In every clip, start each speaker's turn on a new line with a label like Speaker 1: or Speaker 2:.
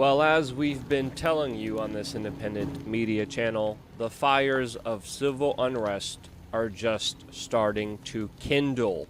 Speaker 1: Well, as we've been telling you on this independent media channel, the fires of civil unrest are just starting to kindle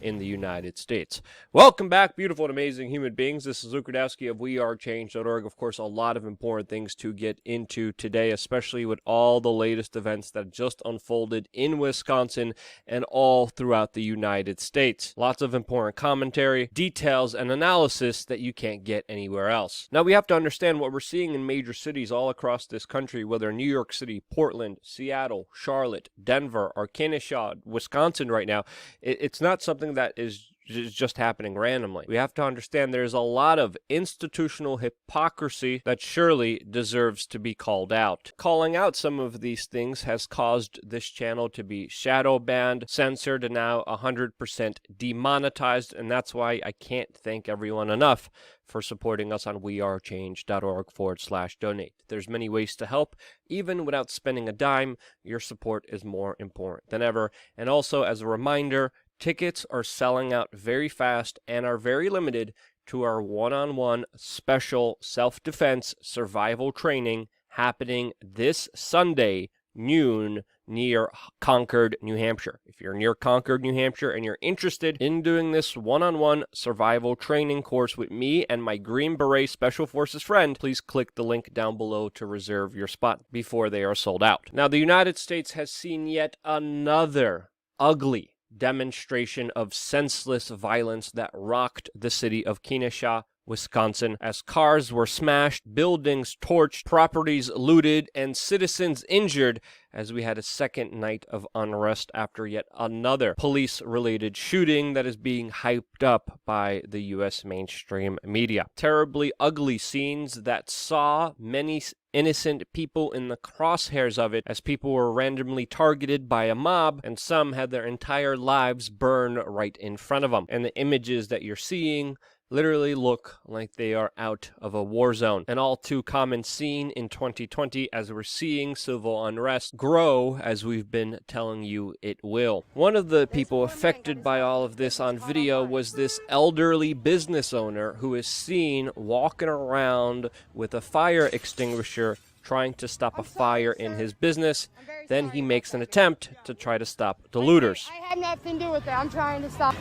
Speaker 1: in the United States. Welcome back, beautiful and amazing human beings. This is Luke Rudkowski of wearechange.org. Of course, a lot of important things to get into today, especially with all the latest events that just unfolded in Wisconsin and all throughout the United States. Lots of important commentary, details, and analysis that you can't get anywhere else. Now, we have to understand what we're seeing in major cities all across this country, whether New York City, Portland, Seattle, Charlotte, Denver, or Kenosha, Wisconsin right now. It's not something that is just happening randomly. We have to understand there's a lot of institutional hypocrisy that surely deserves to be called out. Calling out some of these things has caused this channel to be shadow banned, censored, and now 100% demonetized, and that's why I can't thank everyone enough for supporting us on wearechange.org/donate. There's many ways to help. Even without spending a dime, your support is more important than ever. And also, as a reminder, tickets are selling out very fast and are very limited to our one-on-one special self-defense survival training happening this Sunday, noon, near Concord, New Hampshire. If you're near Concord, New Hampshire, and you're interested in doing this one-on-one survival training course with me and my Green Beret Special Forces friend, please click the link down below to reserve your spot before they are sold out. Now, the United States has seen yet another ugly demonstration of senseless violence that rocked the city of Kenosha, Wisconsin, as cars were smashed, buildings torched, properties looted, and citizens injured, as we had a second night of unrest after yet another police-related shooting that is being hyped up by the U.S. mainstream media. Terribly ugly scenes that saw many innocent people in the crosshairs of it as people were randomly targeted by a mob, and some had their entire lives burned right in front of them. And the images that you're seeing literally look like they are out of a war zone. An all too common scene in 2020 as we're seeing civil unrest grow as we've been telling you it will. One of the people affected by all of this on video was this elderly business owner who is seen walking around with a fire extinguisher trying to stop a fire in his business. Then he makes an attempt to try to stop the looters.
Speaker 2: I had nothing to do with it. I'm trying to stop.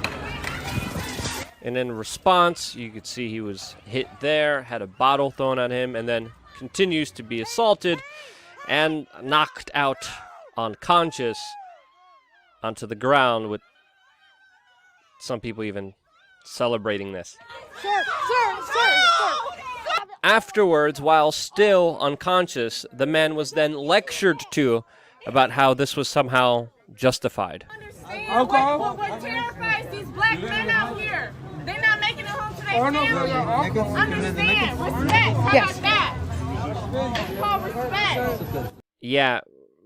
Speaker 1: And in response, you could see he was hit there, had a bottle thrown at him, and then continues to be assaulted and knocked out unconscious onto the ground, with some people even celebrating this.
Speaker 2: Sir.
Speaker 1: Afterwards, while still unconscious, the man was then lectured to about how this was somehow justified.
Speaker 3: What terrifies these black men out here? They're not making it home to their families. Understand. Respect. How about that? It's called respect.
Speaker 1: Yeah,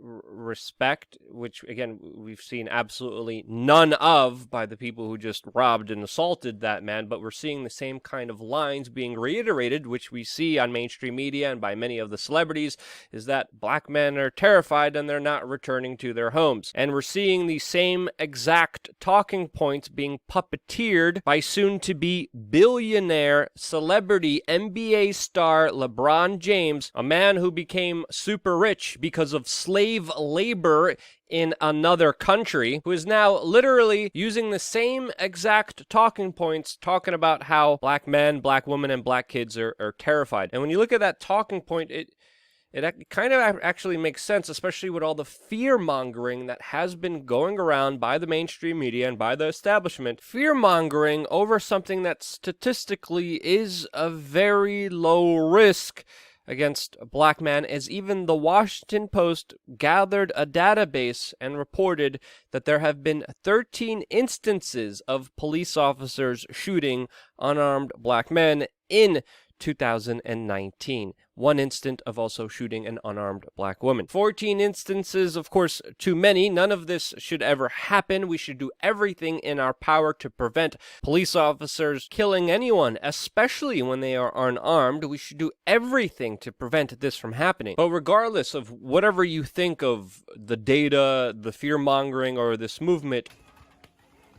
Speaker 1: respect, which again we've seen absolutely none of by the people who just robbed and assaulted that man, but we're seeing the same kind of lines being reiterated, which we see on mainstream media and by many of the celebrities, is that black men are terrified and they're not returning to their homes. And we're seeing the same exact talking points being puppeteered by soon-to-be billionaire celebrity NBA star LeBron James, a man who became super rich because of slave labor in another country, who is now literally using the same exact talking points, talking about how black men, black women, and black kids are terrified. And when you look at that talking point, it kind of actually makes sense, especially with all the fear-mongering that has been going around by the mainstream media and by the establishment. Fear-mongering over something that statistically is a very low risk against a black man, as even the Washington Post gathered a database and reported that there have been 13 instances of police officers shooting unarmed black men in 2019. One instant of also shooting an unarmed black woman. 14 instances, of course, too many. None of this should ever happen. We should do everything in our power to prevent police officers killing anyone, especially when they are unarmed. We should do everything to prevent this from happening. But regardless of whatever you think of the data, the fear-mongering, or this movement,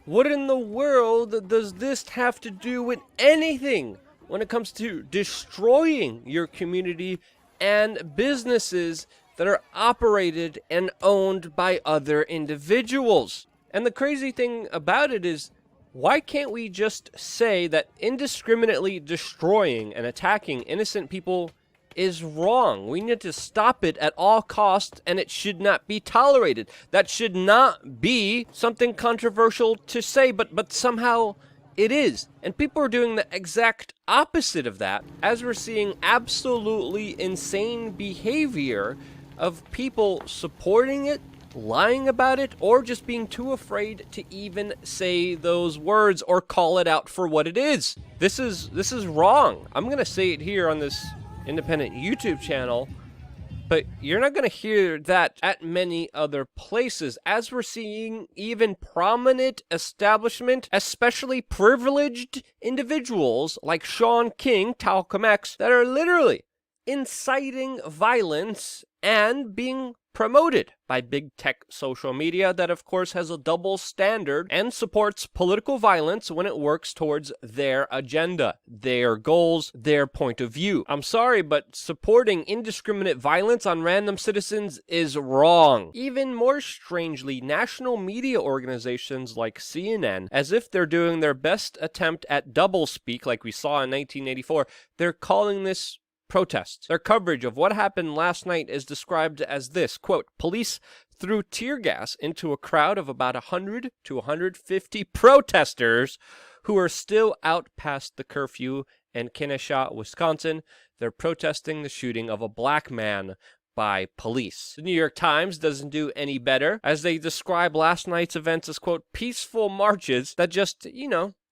Speaker 1: what in the world does this have to do with anything when it comes to destroying your community and businesses that are operated and owned by other individuals. And the crazy thing about it is, why can't we just say that indiscriminately destroying and attacking innocent people is wrong? We need to stop it at all costs, and it should not be tolerated. That should not be something controversial to say, but somehow it is. And people are doing the exact opposite of that, as we're seeing absolutely insane behavior of people supporting it, lying about it, or just being too afraid to even say those words or call it out for what it is. This is wrong. I'm going to say it here on this independent YouTube channel, but you're not going to hear that at many other places, as we're seeing even prominent establishment, especially privileged individuals like Sean King, Talcum X, that are literally inciting violence and being promoted by big tech social media that, of course, has a double standard and supports political violence when it works towards their agenda, their goals, their point of view. I'm sorry, but supporting indiscriminate violence on random citizens is wrong. Even more strangely, national media organizations like CNN, as if they're doing their best attempt at doublespeak like we saw in 1984, they're calling this protests. Their coverage of what happened last night is described as this, quote, police threw tear gas into a crowd of about 100 to 150 protesters who are still out past the curfew in Kenosha, Wisconsin. They're protesting the shooting of a black man by police. The New York Times doesn't do any better, as they describe last night's events as, quote, peaceful marches that just,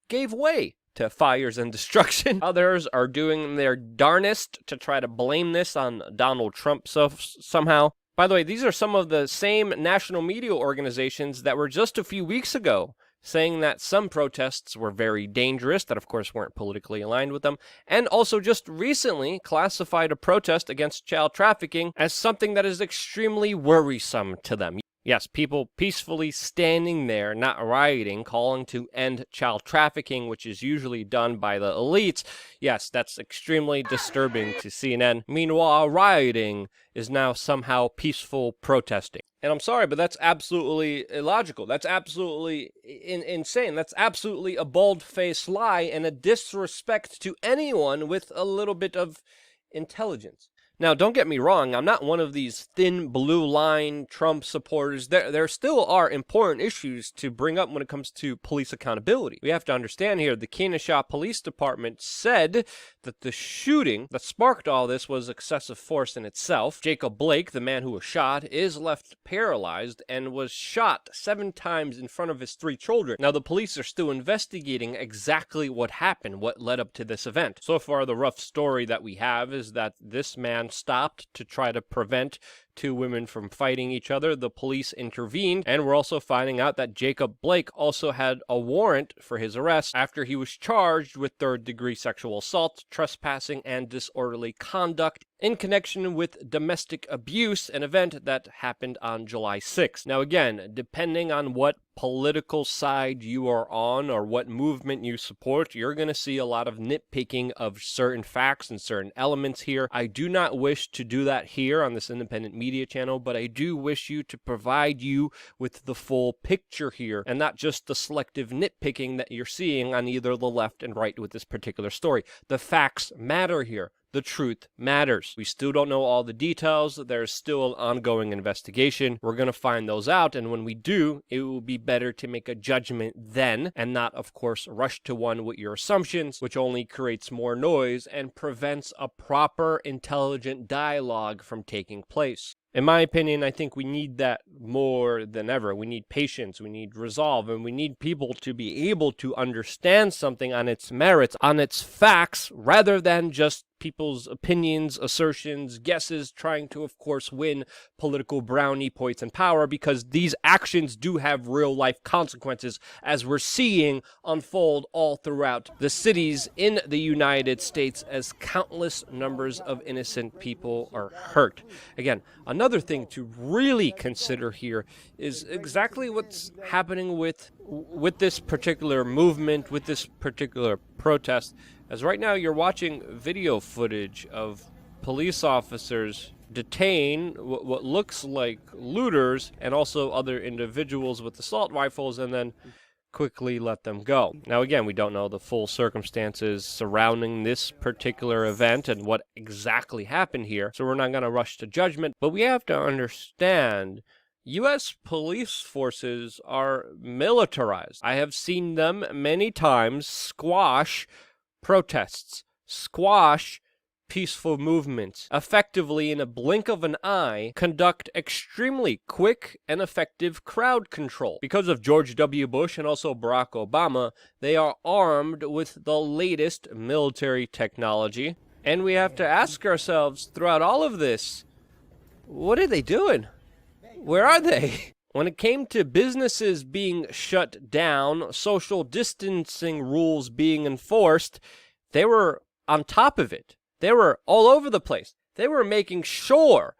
Speaker 1: gave way to fires and destruction. Others are doing their darnest to try to blame this on Donald Trump somehow. By the way, these are some of the same national media organizations that were just a few weeks ago saying that some protests were very dangerous, that of course weren't politically aligned with them, and also just recently classified a protest against child trafficking as something that is extremely worrisome to them. Yes, people peacefully standing there, not rioting, calling to end child trafficking, which is usually done by the elites. Yes, that's extremely disturbing to CNN. Meanwhile, rioting is now somehow peaceful protesting. And I'm sorry, but that's absolutely illogical. That's absolutely insane. That's absolutely a bald-faced lie and a disrespect to anyone with a little bit of intelligence. Now, don't get me wrong, I'm not one of these thin blue line Trump supporters. There still are important issues to bring up when it comes to police accountability. We have to understand here, the Kenosha Police Department said that the shooting that sparked all this was excessive force in itself. Jacob Blake, the man who was shot, is left paralyzed and was shot 7 times in front of his 3 children. Now, the police are still investigating exactly what happened, what led up to this event. So far, the rough story that we have is that this man stopped to try to prevent 2 women from fighting each other. The police intervened, and we're also finding out that Jacob Blake also had a warrant for his arrest after he was charged with 3rd-degree sexual assault, trespassing, and disorderly conduct in connection with domestic abuse, an event that happened on July 6th. Now again, depending on what political side you are on or what movement you support, you're going to see a lot of nitpicking of certain facts and certain elements here. I do not wish to do that here on this independent media channel, but I do wish you to provide you with the full picture here and not just the selective nitpicking that you're seeing on either the left and right with this particular story. The facts matter here. The truth matters. We still don't know all the details. There's still an ongoing investigation. We're going to find those out, and when we do, it will be better to make a judgment then and not, of course, rush to one with your assumptions, which only creates more noise and prevents a proper, intelligent dialogue from taking place. In my opinion, I think we need that more than ever. We need patience, we need resolve, and we need people to be able to understand something on its merits, on its facts, rather than just people's opinions, assertions, guesses, trying to, of course, win political brownie points and power, because these actions do have real-life consequences, as we're seeing unfold all throughout the cities in the United States as countless numbers of innocent people are hurt. Again, another thing to really consider here is exactly what's happening with this particular movement, with this particular protest. as right now you're watching video footage of police officers detain what looks like looters and also other individuals with assault rifles and then quickly let them go. Now again, we don't know the full circumstances surrounding this particular event and what exactly happened here, so we're not going to rush to judgment, but we have to understand U.S. police forces are militarized. I have seen them many times squash protests, squash peaceful movements, effectively in a blink of an eye, conduct extremely quick and effective crowd control. Because of George W. Bush and also Barack Obama, they are armed with the latest military technology. And we have to ask ourselves throughout all of this, what are they doing? Where are they? When it came to businesses being shut down, social distancing rules being enforced, they were on top of it. They were all over the place. They were making sure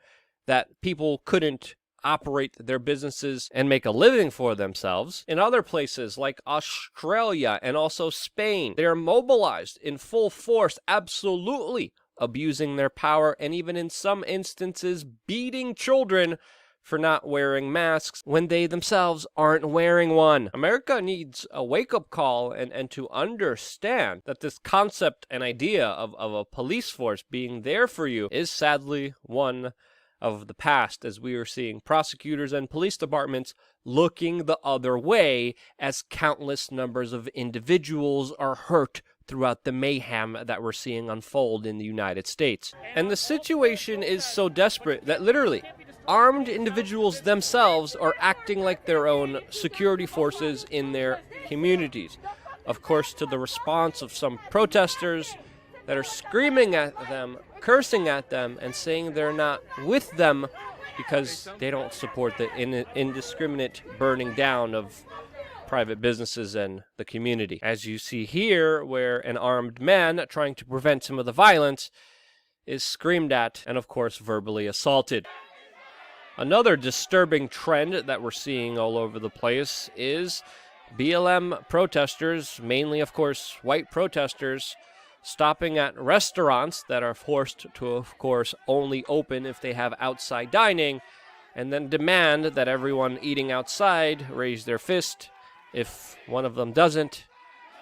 Speaker 1: that people couldn't operate their businesses and make a living for themselves. In other places like Australia and also Spain, they are mobilized in full force, absolutely abusing their power and even in some instances beating children for not wearing masks when they themselves aren't wearing one. America needs a wake-up call and to understand that this concept and idea of a police force being there for you is sadly one of the past, as we are seeing prosecutors and police departments looking the other way as countless numbers of individuals are hurt throughout the mayhem that we're seeing unfold in the United States. And the situation is so desperate that literally armed individuals themselves are acting like their own security forces in their communities. Of course, to the response of some protesters that are screaming at them, cursing at them, and saying they're not with them because they don't support the indiscriminate burning down of private businesses and the community. As you see here, where an armed man trying to prevent some of the violence is screamed at and, of course, verbally assaulted. Another disturbing trend that we're seeing all over the place is BLM protesters, mainly, of course, white protesters, stopping at restaurants that are forced to, of course, only open if they have outside dining, and then demand that everyone eating outside raise their fist. If one of them doesn't,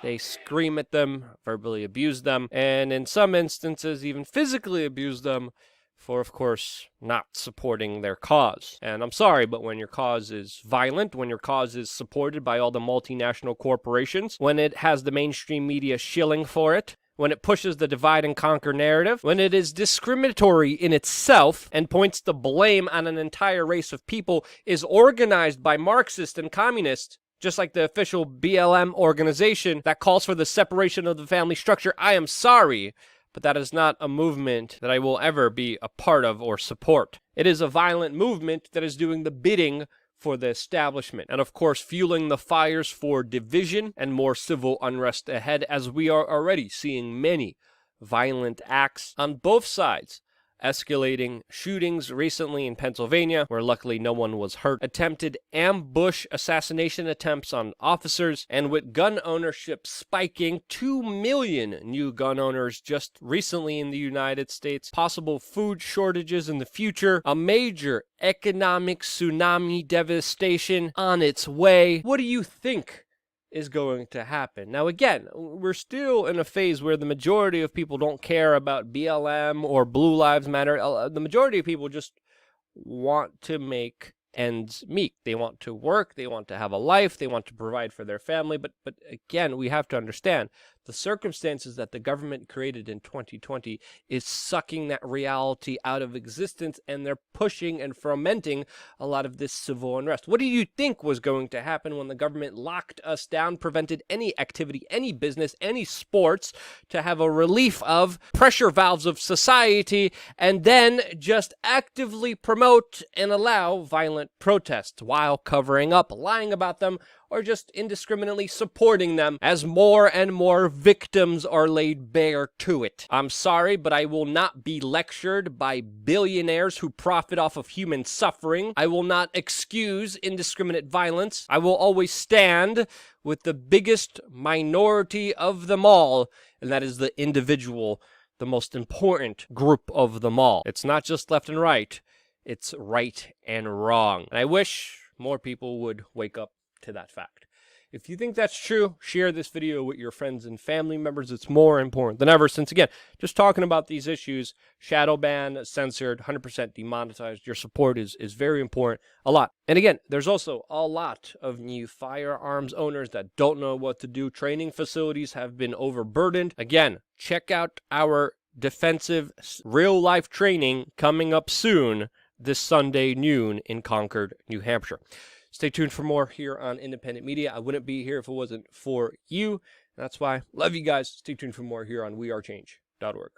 Speaker 1: they scream at them, verbally abuse them, and in some instances even physically abuse them for, of course, not supporting their cause. And I'm sorry, but when your cause is violent, when your cause is supported by all the multinational corporations, when it has the mainstream media shilling for it, when it pushes the divide and conquer narrative, when it is discriminatory in itself and points the blame on an entire race of people, is organized by Marxists and communists, just like the official BLM organization that calls for the separation of the family structure, I am sorry, but that is not a movement that I will ever be a part of or support. It is a violent movement that is doing the bidding for the establishment, and of course fueling the fires for division and more civil unrest ahead, as we are already seeing many violent acts on both sides, escalating shootings recently in Pennsylvania, where luckily no one was hurt, attempted ambush assassination attempts on officers, and with gun ownership spiking, 2 million new gun owners just recently in the United States, possible food shortages in the future, a major economic tsunami devastation on its way. What do you think is going to happen? Now again, we're still in a phase where the majority of people don't care about BLM or Blue Lives Matter. The majority of people just want to make ends meet. They want to work, they want to have a life, they want to provide for their family, but again, we have to understand the circumstances that the government created in 2020 is sucking that reality out of existence, and they're pushing and fomenting a lot of this civil unrest. What do you think was going to happen when the government locked us down, prevented any activity, any business, any sports, to have a relief of pressure valves of society, and then just actively promote and allow violent protests while covering up, lying about them, or just indiscriminately supporting them as more and more victims are laid bare to it? I'm sorry, but I will not be lectured by billionaires who profit off of human suffering. I will not excuse indiscriminate violence. I will always stand with the biggest minority of them all, and that is the individual, the most important group of them all. It's not just left and right, it's right and wrong. And I wish more people would wake up to that fact. If you think that's true, share this video with your friends and family members. It's more important than ever since, again, just talking about these issues, shadow banned, censored, 100% demonetized, your support is very important, a lot. And again, there's also a lot of new firearms owners that don't know what to do. Training facilities have been overburdened. Again, check out our defensive real-life training coming up soon this Sunday noon in Concord, New Hampshire. Stay tuned for more here on Independent Media. I wouldn't be here if it wasn't for you. That's why. Love you guys. Stay tuned for more here on wearechange.org.